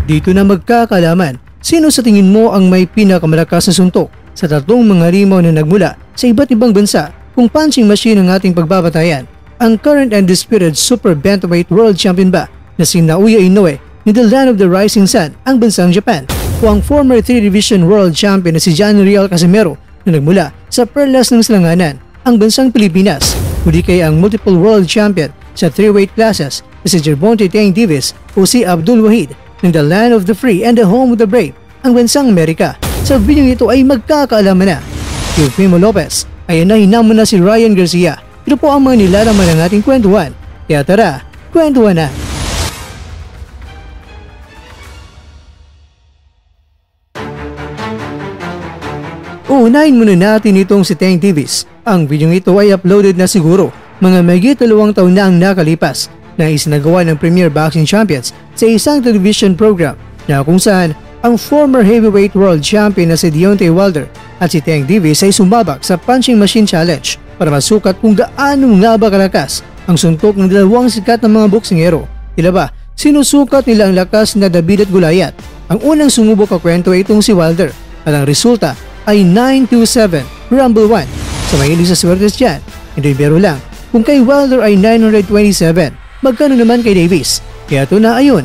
Dito na magkakalaman, sino sa tingin mo ang may pinakamalakas na suntok sa tatlong mga halimaw na nagmula sa iba't ibang bansa kung punching machine ang ating pagbabatayan? Ang current and disputed super bantamweight world champion ba na si Naoya Inoue ni the land of the rising sun ang bansang Japan, o ang former 3-division world champion na si Johnny Real Casimero na nagmula sa perlas ng silanganan ang bansang Pilipinas, kundi kaya ang multiple world champion sa 3-weight classes na si Gervonta Tank Davis o si Abdul Wahid ng the land of the free and the home of the brave ang bansang Amerika. Sa video ito ay magkakaalaman na Eufemio Lopez ay nahinamon na si Ryan Garcia. Ito po ang mga nilalaman ng ating kwentuhan. Kaya tara, kwentuhan na! Uunahin muna natin itong si Tank Davis. Ang video ito ay uploaded na siguro mga mahigit 2 taon na ang nakalipas na isinagawa ng Premier Boxing Champions sa isang television program na kung saan ang former heavyweight world champion na si Deontay Wilder at si Tank Davis ay sumabak sa punching machine challenge para masukat kung gaano nga ba kalakas ang suntok ng dalawang sikat na mga boksingero. Tila ba, sinusukat nila ang lakas na David at Goliath. Ang unang sumubok kakwento ay itong si Wilder at ang resulta ay 9-2-7 Rumble 1. Sa mahilig sa swertes dyan, hindi biro lang, kung kay Wilder ay 927, magkano naman kay Davis? Kaya ito na ayun,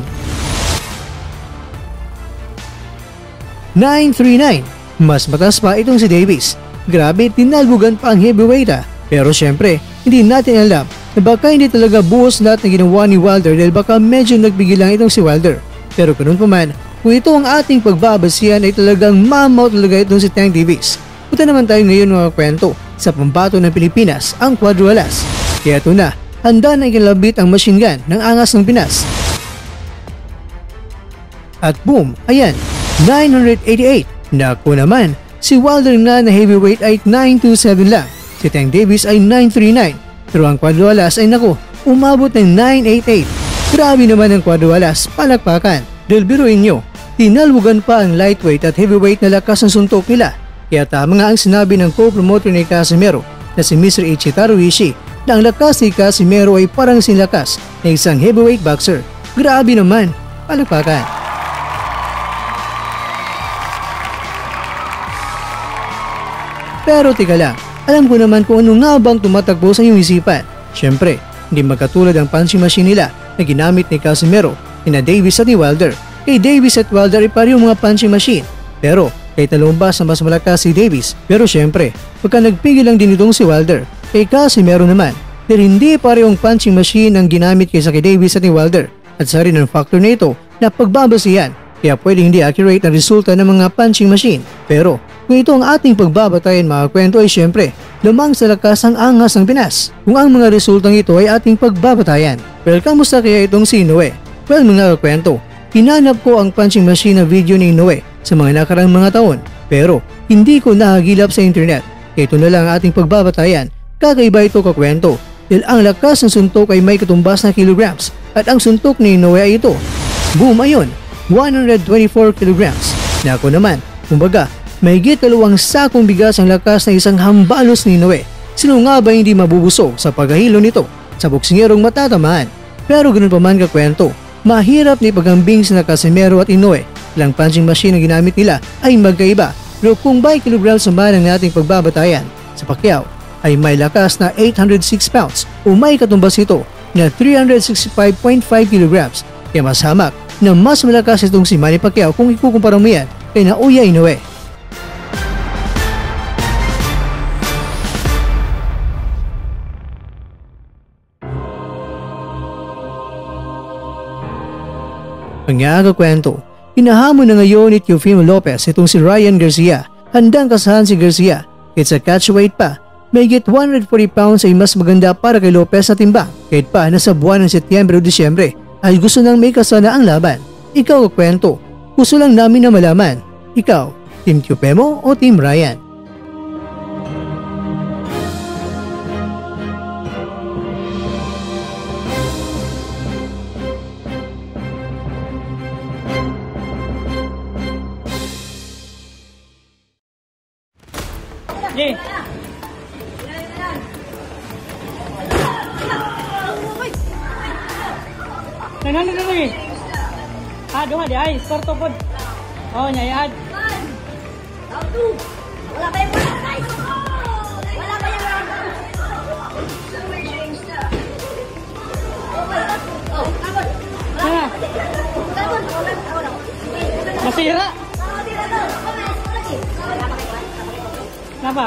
939. Mas mataas pa itong si Davis. Grabe, tinalbugan pa ang heavyweight. Pero syempre, hindi natin alam na baka hindi talaga buhos lahat na ginawa ni Wilder dahil baka medyo nagbigil lang itong si Wilder. Pero ganun pa man, kung ito ang ating pagbabasihan ay talagang mamaw talaga itong si Tank Davis. Punta naman tayo ngayon mga kwento sa pambato ng Pilipinas, ang Cuadro Alas. Kaya ito na, handa na ikalabit ang machine gun ng angas ng Pinas. At boom, ayan, 988. Naku naman, si Wilder na heavyweight ay 927 lang. Si Tank Davis ay 939. Pero ang Cuadro Alas ay naku, umabot ng 988. Grabe naman ang Cuadro Alas, palakpakan. Dahil biruin nyo, tinalbugan pa ang lightweight at heavyweight na lakas ng suntok nila. Kaya tama nga ang sinabi ng co-promoter ni Casimero na si Mr. Ichitaro Ishii na ang lakas ni Casimero ay parang sinlakas na isang heavyweight boxer. Grabe naman, palakpakan. Pero tika lang, alam ko naman kung ano nga bang tumatakbo sa iyong isipan. Siyempre, hindi magkatulad ang punching machine nila na ginamit ni Casimero, ni Davis at ni Wilder. Kay Davis at Wilder ay parehong mga punching machine. Pero, kahit nalumbas na mas malakas si Davis. Pero siyempre, pagka nagpigil lang din itong si Wilder, kay Casimero naman, dahil hindi parehong punching machine ang ginamit kaysa kay Davis at ni Wilder. At sa rin ang factor na ito na pagbabasihan, kaya pwedeng hindi accurate ang resulta ng mga punching machine. Pero, kung ito ang ating pagbabatayan mga kwento ay syempre, lamang sa lakas ang angas ng Pinas. Kung ang mga resultang ito ay ating pagbabatayan. Well, kamusta kaya itong si Inoue? Well mga kwento, hinanap ko ang punching machine na video ni Inoue sa mga nakarang mga taon. Pero, hindi ko nahagilap sa internet. Kaya ito na lang ang ating pagbabatayan. Kakaiba ito kakwento. Dahil ang lakas ng suntok ay may katumbas na kilograms. At ang suntok ni Inoue ay ito. Boom, ayun! 124 kilograms. Na ako naman, kumbaga, mahigit 2 sakong bigas ang lakas ng isang hambalos ni Inoue. Sino nga ba hindi mabubusog sa paghahilo nito sa boksingerong matatamaan? Pero ganun pa man kakwento, mahirap ni pagambing sina Casimero at Inoue. Ilang punching machine na ginamit nila ay magkaiba. Pero kung by kilograms naman ang ating pagbabatayan, sa Pacquiao ay may lakas na 806 pounds o may katumbas ito na 365.5 kilograms. Kaya mas hamak na mas malakas itong si Manny Pacquiao kung ikukumpara mo yan kay Naoya Inoue. Ang kwento, hinahamon na ngayon ni Eufemio Lopez itong si Ryan Garcia. Handang kasahan si Garcia. Kahit sa catchweight pa, mahigit 140 pounds ay mas maganda para kay Lopez na timbang. Kahit pa nasa buwan ng Setyembre o Disyembre ay gusto nang may kasana ang laban. Ikaw kwento, gusto lang namin na malaman. Ikaw, Team Eufemio o Team Ryan? Ye. Nanalo na rin. Duha di ay, sorto pod. Oh, nyayad. Wala pa yung wala, guys! Wala pa yung wala. Oh, kabon. Ha, Kabon. masira. Napa?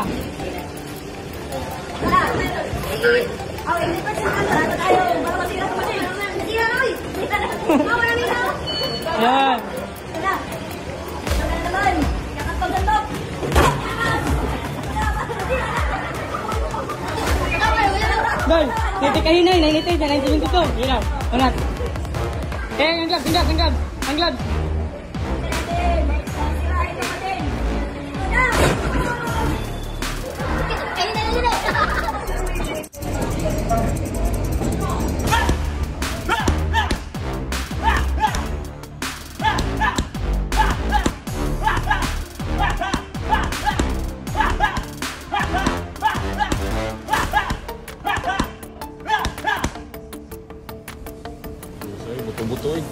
Yan. Dol, titik kahinay, nainitay, nainitay yung tutol. Ilaw, unat. Ang gloves. Ang gloves. Buto-buto eh.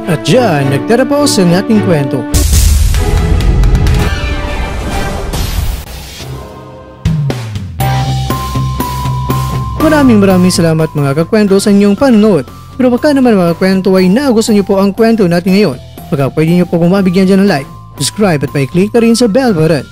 At dyan, nagtatapos ang ating kwento. Maraming salamat mga kakwento sa inyong panonood. Pero baka naman mga kwento ay nagustuhan niyo po ang kwento natin ngayon. Baka pwede niyo po mabigyan dyan ng like, subscribe at may click na rin sa bell button.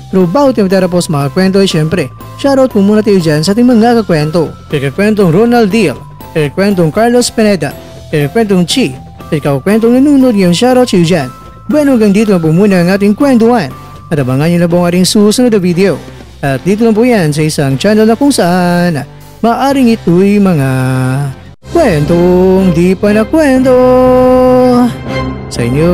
Pero bago tayo matapos mga kwento ay syempre, shoutout po muna tayo dyan sa ating mga kakwento. Kay kakwentong Ronald Deal, kay kakwentong Carlos Pineda, kay kakwentong Chi, kay kakwentong nanunod yung shoutout siyo dyan. Bueno, hanggang dito na po muna ang ating kwentuhan. At abangan nyo na po ang ating susunod na video. At dito lang po yan sa isang channel na kung saan maaring ito'y mga kwentong di pa na kwento sa inyo.